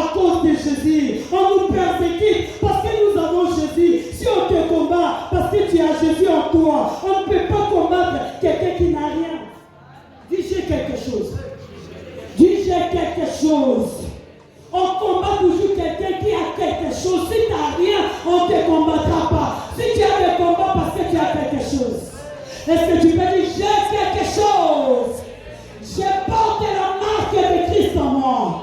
à cause de Jésus. On nous persécute parce que nous avons Jésus. Si on te combat parce que tu as Jésus en toi, on ne peut pas combattre quelqu'un qui n'a rien. Dis j'ai quelque chose. Dis j'ai quelque chose. On combat toujours quelqu'un qui a quelque chose. Si tu n'as rien, on ne te combattra pas. Si tu as des combats parce que tu as quelque chose. Est-ce que tu peux dire j'ai quelque chose? Je porte la marque de Christ en moi.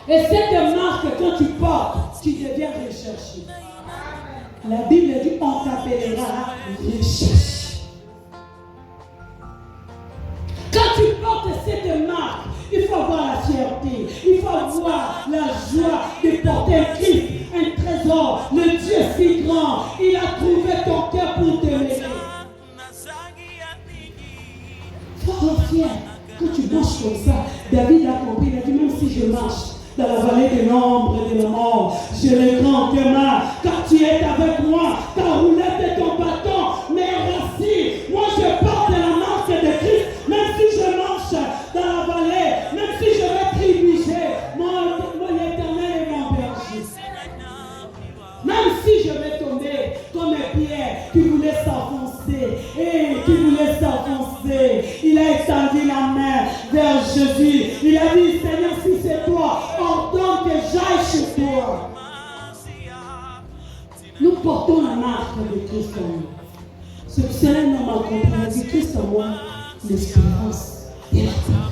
Et cette marque, quand tu portes, tu deviens recherché. La Bible dit on t'appellera recherché. Quand tu portes cette marque, il faut avoir la fierté, il faut avoir la joie de porter un Christ, un trésor, le Dieu si grand. Il a trouvé ton cœur pour te lever. Il faut être fier. Quand tu marches comme ça, David a compris, il a dit même si je marche dans la vallée de l'ombre et de la mort, je le grand demain, car tu es avec moi, ta roulette et ton bâton, mes racines. Moi je porte la marque de Christ, même si je marche dans la vallée, même si je vais trébucher, mon éternel est mon berger. Même si je vais tomber comme un pierre qui voulait s'enfoncer, il a étendu la main vers Jésus. Il a dit, Seigneur, si c'est toi, ordonne que j'aille chez toi. Nous portons la marque de Christ en nous. Ce que c'est un homme a compris, il a dit, Christ en moi, l'espérance et la paix.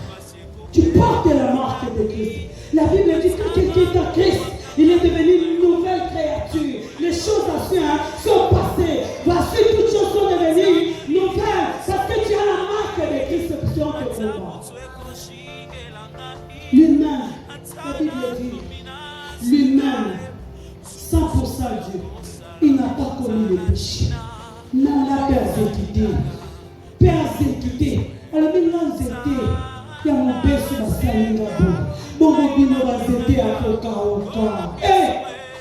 Tu portes la marque de Christ. La Bible dit que quand quelqu'un est en Christ, il est devenu une nouvelle créature. Les choses anciennes sont passées. Voici toutes choses sont devenues nouvelles. Parce que tu as la marque de Christ sur ton combat. L'humain, la Bible dit, l'humain, 100% Dieu, il n'a pas connu le péché. Non, la persécuté. Persécuté. Alors, maintenant, c'était. Il y a mon père sur la salle de la boue. Bon, on va s'aider à ton cas. Eh,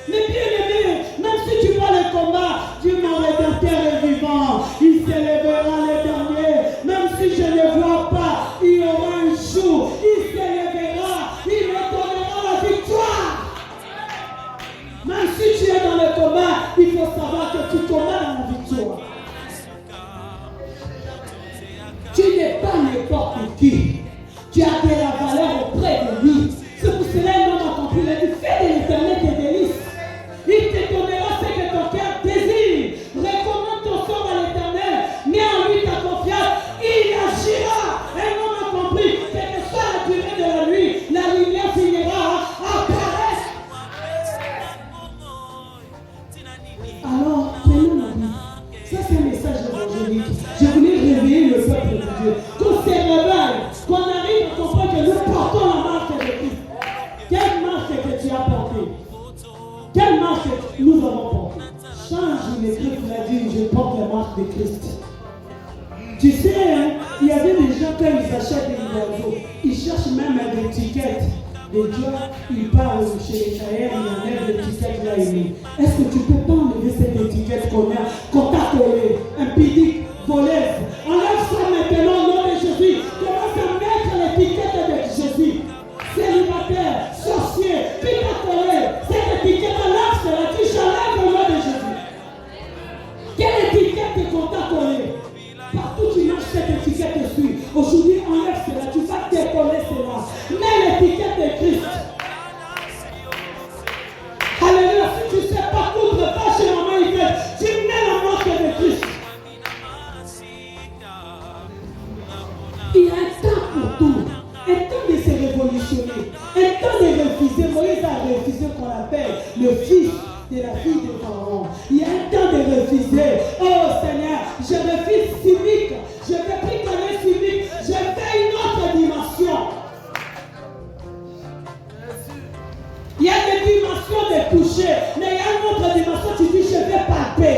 les bien-aimés, même si tu vois le combat, Dieu mon rédempteur est vivant. Il s'élèvera le dernier. Même si je ne le vois pas, il y aura un jour. Il s'élèvera. Il me donnera la victoire. Même si tu es dans le combat, il faut savoir que tu combats dans la victoire. Tu n'es pas n'importe qui. Tu as de la valeur auprès de lui. C'est pour cela qu'il m'a compris. Il a dit, fais de l'éternel tes délices. Il te donnera ce que ton cœur désire. Recommande ton sort à l'éternel. Mets en lui ta confiance. Il agira. Et l'homme a compris. Quelle que soit la durée de la nuit, la lumière finira à apparaître. Alors, prenons la vie. Ça, c'est un message évangélique. Je voulais réveiller le peuple de Dieu. Qu'on se réveille. Qu'on arrive à comprendre que nous portons la marque de Christ. Quelle marque que tu as portée? Quelle marque nous avons portée? Change l'écrit, il a dit, je porte la marque de Christ. Tu sais, hein, il y avait des gens, quand ils achètent des oiseaux, ils cherchent même des étiquettes. Des gens, ils parlent chez les tailleurs, il y en a des étiquettes là. Est-ce que tu peux pas enlever cette étiquette qu'on t'a collée? Un pidic, voleuse. Enlève ça maintenant au nom de Jésus. Commence à mettre l'étiquette de Jésus. Célibataire, sorcier, qui t'a collé? Cette étiquette, enlève cela. Tu j'enlève au nom de Jésus. Quelle étiquette qu'on t'a collée? Partout tu marches, cette étiquette te suit. Aujourd'hui, enlève cela. Tu vas décoller cela. Mets l'étiquette de Christ. Alléluia. Si tu ne sais pas coudre, va chez maman Yvette. Tu mets la marque de Christ. Il y a un temps pour tout. Un temps de se révolutionner. Un temps de refuser. Moïse a refusé qu'on l'appelle le fils de la fille de Pharaon. Il y a un temps de refuser. Oh Seigneur, je refuse civique. Je ne veux plus connaître civique. Je fais une autre dimension. Il y a des dimensions de toucher. Mais il y a une autre dimension. Tu dis, je vais palper.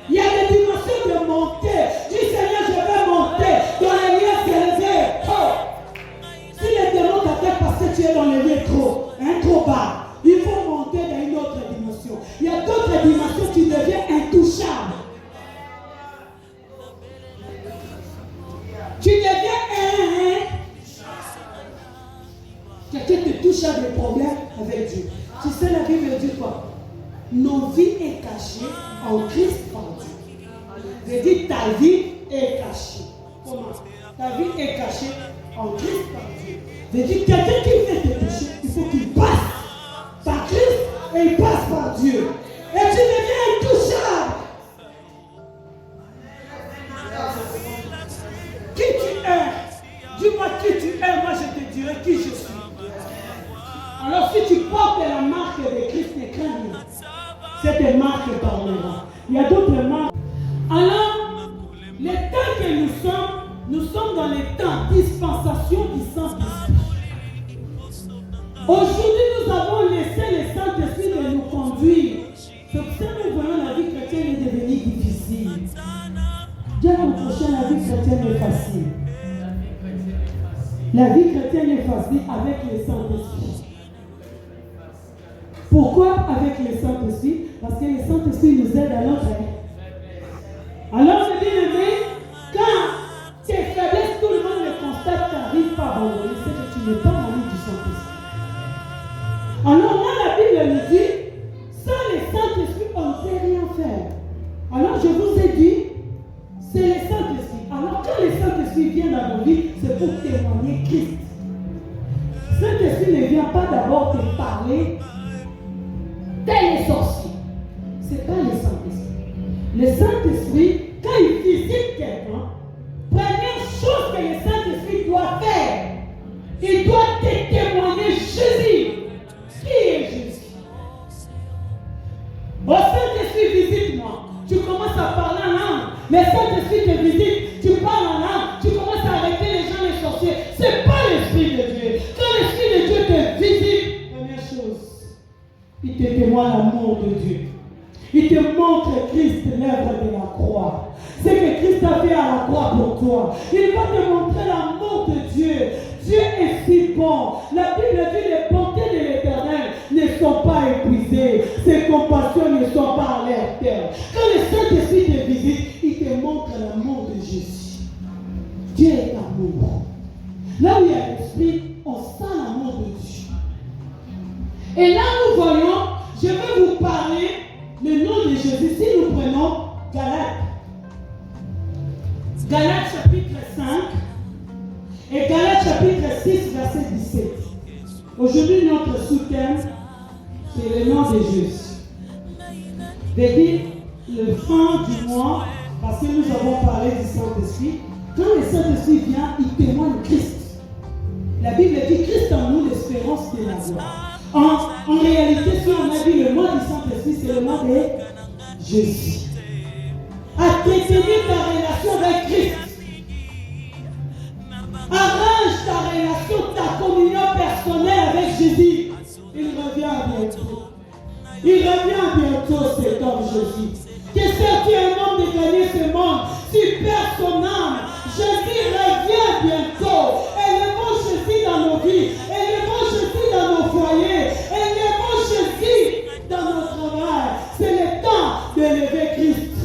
Il y a des dimensions de monter. Dis, Seigneur, je vais monter dans les lieux élevés. Oh. Si les démons t'attaquent parce que tu es dans les lieux trop bas, il faut monter dans une autre dimension. Il y a d'autres dimensions, tu deviens intouchable. Tu deviens quelqu'un que tu as des problèmes avec Dieu. Tu sais, la Bible dit quoi? Nos vies est cachée en Christ par Dieu. Je dis ta vie est cachée. Comment? Ta vie est cachée en Christ par Dieu. Je dis quelqu'un qui fait tes péchés, il faut qu'il passe par Christ et il passe par Dieu. Et tu deviens intouchable. Qui tu es? Dis-moi qui tu es, moi je te dirai qui je suis. Alors si tu portes la marque de Christ, ne crains rien. Cette marque parlera. Il y a d'autres marques. Alors, les temps que nous sommes dans les temps dispensation du Saint-Esprit. Aujourd'hui, nous avons laissé le Saint-Esprit de nous conduire. C'est pour ça que nous voyons la vie chrétienne est devenue difficile. Dis à ton prochain, la vie chrétienne est facile. La vie chrétienne est facile avec le Saint-Esprit. Pourquoi avec le Saint-Esprit? Parce que le Saint-Esprit nous aide à notre vie. Alors, mes bien-aimés, quand tes faiblesses, tout le monde le constate, tu n'arrives pas à abandonner, c'est que tu n'es pas l'ami du Saint-Esprit. Alors là, la Bible nous dit, sans le Saint-Esprit, on ne peut rien faire. Alors, je vous ai dit, c'est le Saint-Esprit. Alors, quand le Saint-Esprit vient dans nos vies, c'est pour témoigner Christ. Le Saint-Esprit ne vient pas d'abord te parler tel est sorcier. Ce n'est pas le Saint-Esprit. Le Saint-Esprit, quand il visite quelqu'un, première chose que le Saint-Esprit doit faire, il doit te témoigner Jésus. Qui est Jésus? Au Saint-Esprit, visite-moi. Tu commences à parler en langue. Le Saint-Esprit te visite, tu parles en langue, tu commences à arrêter les gens les sorciers. Ce n'est pas l'Esprit de Dieu. Quand l'Esprit de Dieu te visite, première chose, il te témoigne l'amour de Dieu. Il te montre Christ, l'œuvre de la croix. C'est que Christ a fait à la croix pour toi. Il va te montrer l'amour de Dieu. Dieu est si bon. La Bible dit les bontés de l'Éternel ne sont pas épuisées. Ses compassions ne sont pas à l'air terre. Quand le Saint-Esprit te visite, il te montre l'amour de Jésus. Dieu est amour. Là où il y a l'Esprit, on sent l'amour de Dieu. Et là nous voyons, je vais vous parler le nom de Jésus. Si nous prenons Galates. Galates chapitre 5 et Galates chapitre 6 verset 17. Aujourd'hui notre sous-thème c'est le nom de Jésus. Depuis le fin du mois, parce que nous avons parlé du Saint-Esprit, quand le Saint-Esprit vient, il témoigne Christ. La Bible dit Christ en nous l'espérance de la gloire. En réalité, si on a vu le nom du Saint-Esprit, c'est le nom de Jésus. Entretenir ta relation avec Christ. Arrange ta relation, ta communion personnelle avec Jésus. Il revient bientôt. Il revient bientôt, cet homme Jésus. Que sert-il un homme de gagner ce monde si perd son âme? Jésus revient bientôt. Élevons Jésus dans nos vies. Élevons Jésus dans nos foyers. Élevons Jésus dans nos travail. C'est le temps d'élever Christ.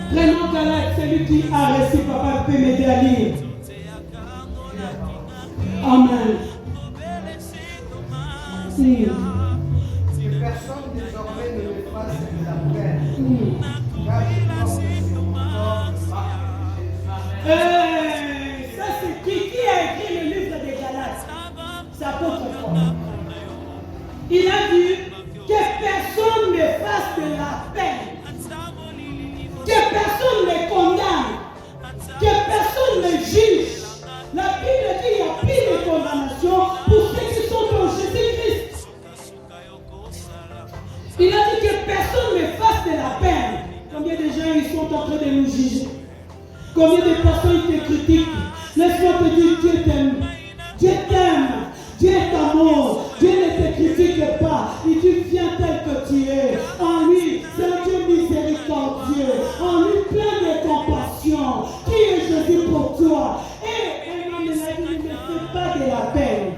Prenons Galates, celui qui a reçu, papa peut m'aider à lire. Amen. Oui. Que personne désormais ne me fasse de la peine. Car ça c'est qui a écrit le livre des Galates? C'est l'apôtre Paul. Il a dit que personne ne fasse de la peine, que personne ne condamne, que personne ne juge. La Bible dit qu'il n'y a plus de condamnation pour ceux qui sont en Jésus-Christ. Il a dit que personne ne fasse de la peine. Combien de gens ils sont en train de nous juger? Combien de personnes ils te critiquent? Laisse-moi te dire, Dieu t'aime. Dieu t'aime. Dieu est amour. Dieu ne te critique pas. Il dit viens tel que tu es. En lui, c'est un Dieu miséricordieux. En lui, plein de compassion. Qui est Jésus pour toi? Et un homme de la vie ne me fait pas de la peine.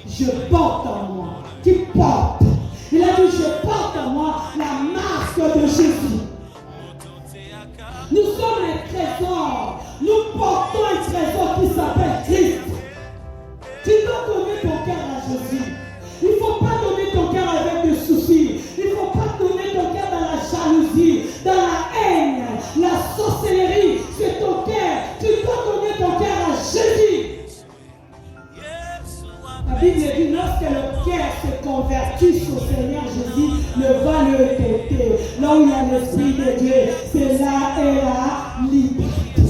Je porte en moi. Tu portes. Il a dit je porte en moi la marque de Jésus. Nous sommes un trésor. Nous portons un trésor qui s'appelle Christ. l'Esprit de Dieu, cela est la liberté.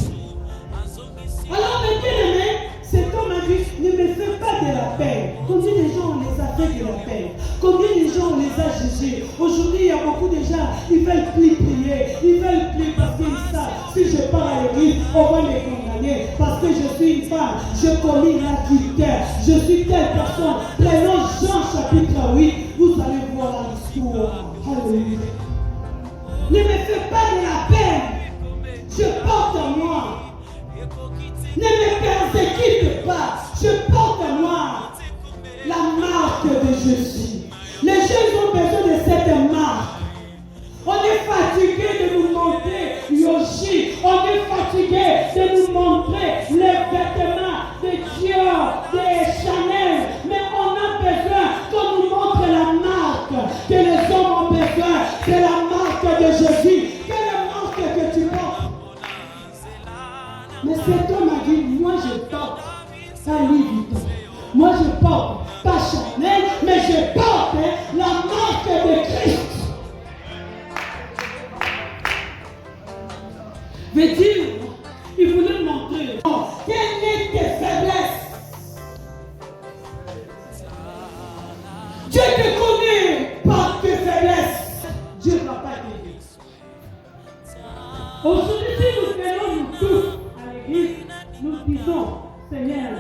Alors, mes bien-aimés, cet homme a dit, ne me fais pas de la peine. Combien de gens on les a fait de la peine? Combien de gens on les a jugés? Aujourd'hui, il y a beaucoup de gens, ils veulent plus prier, ils veulent plus parce qu'ils savent, si je pars à l'église, on va me condamner. Parce que je suis une femme, je commis l'adultère, je suis telle personne. Prenons Jean chapitre 8, vous allez voir l'histoire. Alléluia. Ne me fais pas de la peine, je porte en moi. Ne me persécute pas, je porte en moi la marque de Jésus. Les jeunes ont besoin de cette marque. On est fatigué de nous montrer Yoshi, on est fatigué de nous montrer les vêtements de Dior, de Chanel, mais on a besoin qu'on nous montre la marque que les hommes ont besoin, c'est la marque de Jésus. Quelle marque que tu portes? Mais cet homme a dit, moi je porte un Louis Vuitton. Moi je porte pas Chanel, mais je porte la marque de Christ. Veut dire, il voulait montrer quelles sont tes faiblesses. Dieu te connaît par tes faiblesses. Dieu ne va pas t'aider. Aujourd'hui, si nous venons nous tous à l'église, nous disons, Seigneur,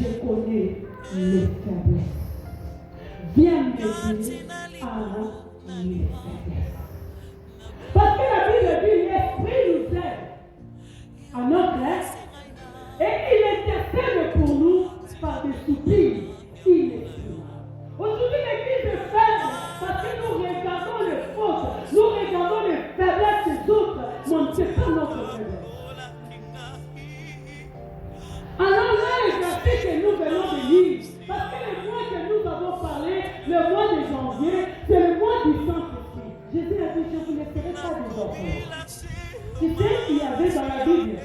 je connais les faiblesses. Viens m'aider à mes faiblesses. Parce que la Bible dit, l'Esprit nous aide à notre aise et il intercède pour nous par des soupirs inexprimables. Aujourd'hui, l'Église est faible parce que nous regardons les fautes, nous regardons les faiblesses des autres, mais on ne sait pas notre faiblesse. Alors là, les versets que nous venons de lire, parce que le mois que nous avons parlé, le mois de janvier, c'est le mois du Saint-Esprit. Jésus a dit, je ne vous laisserai pas des enfants. Tu sais, il y avait dans la Bible,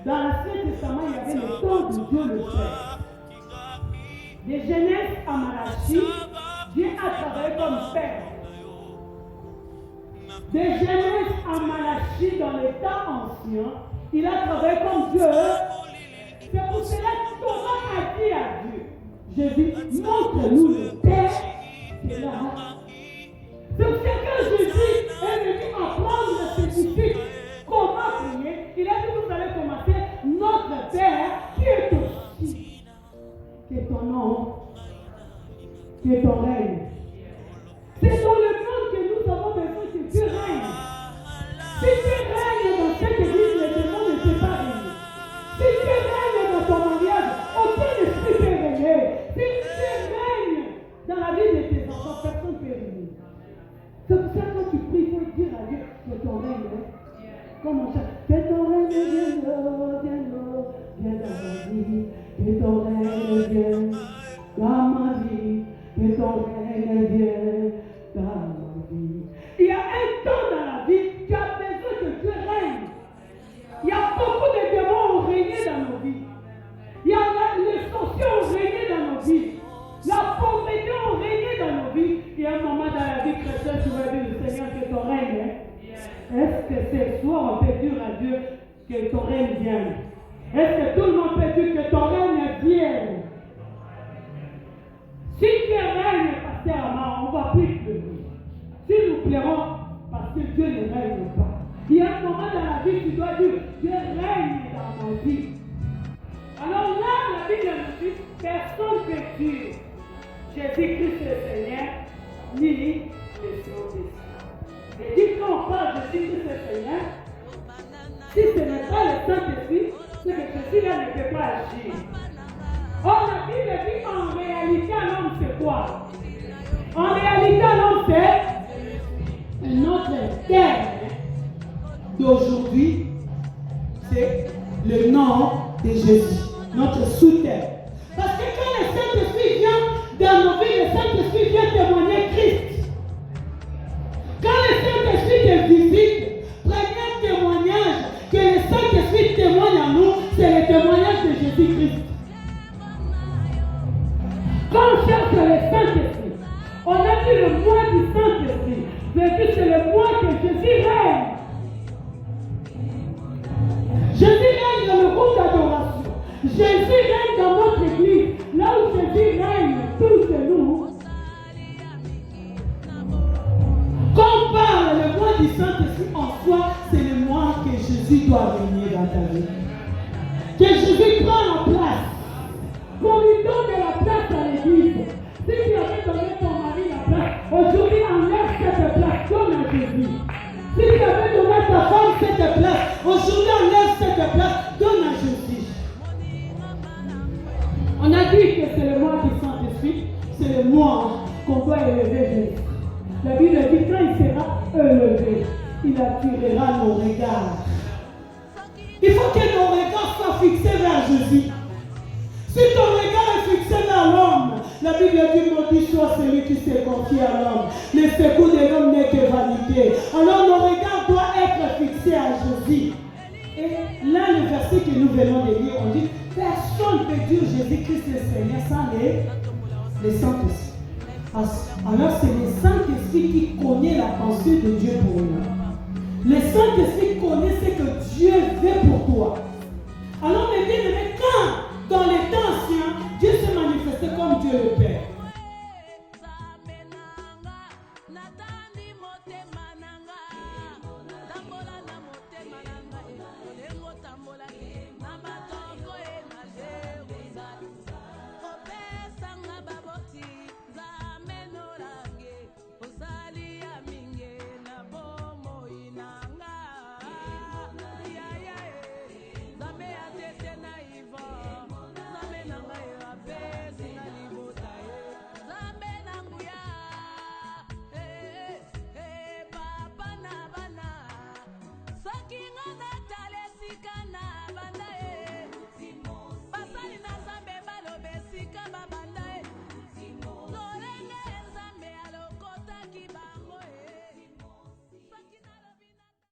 dans l'Ancien Testament, il y avait le temps de Dieu le Père. De Genèse à Malachie, Dieu a travaillé comme Père. De Genèse à Malachie, dans les temps anciens, il a travaillé comme Dieu. C'est pour cela que Thomas a dit à Dieu, Jésus, montre-nous le Père, c'est là. C'est pour ça que Jésus est venu apprendre le spécifique. Comment prier? Il a dit, vous allez commencer, notre Père qui est au ciel. Que ton nom, que ton règne. C'est dans le monde que nous avons besoin que Dieu règne. Si Dieu règne dans cette église, les démons ne peuvent pas régner. Si Dieu règne dans ton mariage, aucun esprit peut régner. Si Dieu règne dans la vie de tes enfants, personne ne peut régner. C'est pour ça que quand tu pries, il faut dire à Dieu que ton règne est. Comme on chante, que ton règne vienne, viens dans ma vie, que ton règne vienne dans ma vie, que ton règne vienne dans ma vie. Il y a un temps dans la vie qui a besoin que Dieu règne. Il y a beaucoup de démons qui ont régné dans nos vies. Il y a les sorciers ont régné dans nos vies. La pauvreté a régné dans nos vies. Il y a un moment dans la vie chrétienne, tu vas dire, Seigneur, que ton règne est. Est-ce que ce soir on peut dire à Dieu que ton règne vienne? Est-ce que tout le monde peut dire que ton règne vienne? Si Dieu règne, pasteur Amar, on ne va plus pleurer. Si nous pleurons, parce que Dieu ne règne pas. Il y a un moment dans la vie, tu dois dire, Dieu règne dans ma vie. Alors là, la Bible nous dit, personne ne peut dire Jésus-Christ le Seigneur, ni les Saint-Esprit. Et dit quand on parle de Jésus-Christ le Seigneur, si ce n'est pas le Saint-Esprit, c'est que Jésus-là ne peut pas agir. Or, la Bible dit en réalité, un homme c'est quoi? En réalité, un homme c'est notre terre d'aujourd'hui, c'est le nom de Jésus, notre sous-terre. Parce que quand le Saint-Esprit vient dans nos vies, le Saint-Esprit vient témoigner Christ. Quand le Saint-Esprit te visite, premier témoignage que le Saint-Esprit témoigne à nous, c'est le témoignage de Jésus-Christ. Quand on cherche le Saint-Esprit, on a dit le mois du Saint-Esprit. Jésus, c'est le mois que Jésus règne. Jésus règne dans le groupe d'adoration. Jésus règne dans notre église. Là où Jésus règne, tous nous. Quand on parle le mois du Saint-Esprit en soi, c'est le mois que Jésus doit régner dans ta vie. Que Jésus prend la place. Qu'on lui donne de la place à l'église. Si tu avais donné ton mari la place, aujourd'hui enlève cette place, donne à Jésus. Si tu avais donné à ta femme cette place, aujourd'hui enlève cette place, donne à Jésus. On a dit que c'est le mois du Saint-Esprit, c'est le mois qu'on doit élever Jésus. La Bible dit quand il sera élevé, il attirera nos regards. Il faut que nos regards soient fixés vers Jésus. Si ton regard est fixé vers l'homme, la Bible dit maudit soit celui qui se confie à l'homme. Le secours de l'homme n'est que vanité. Alors nos regards doivent être fixés à Jésus. Et là, le verset que nous venons de lire, on dit personne ne peut dire Jésus-Christ est Seigneur sans le Saint-Esprit. Alors c'est le Saint-Esprit qui connaît la pensée de Dieu pour nous. Le Saint-Esprit connaît ce que Dieu veut pour toi. Alors mes bien-aimés, quand dans les temps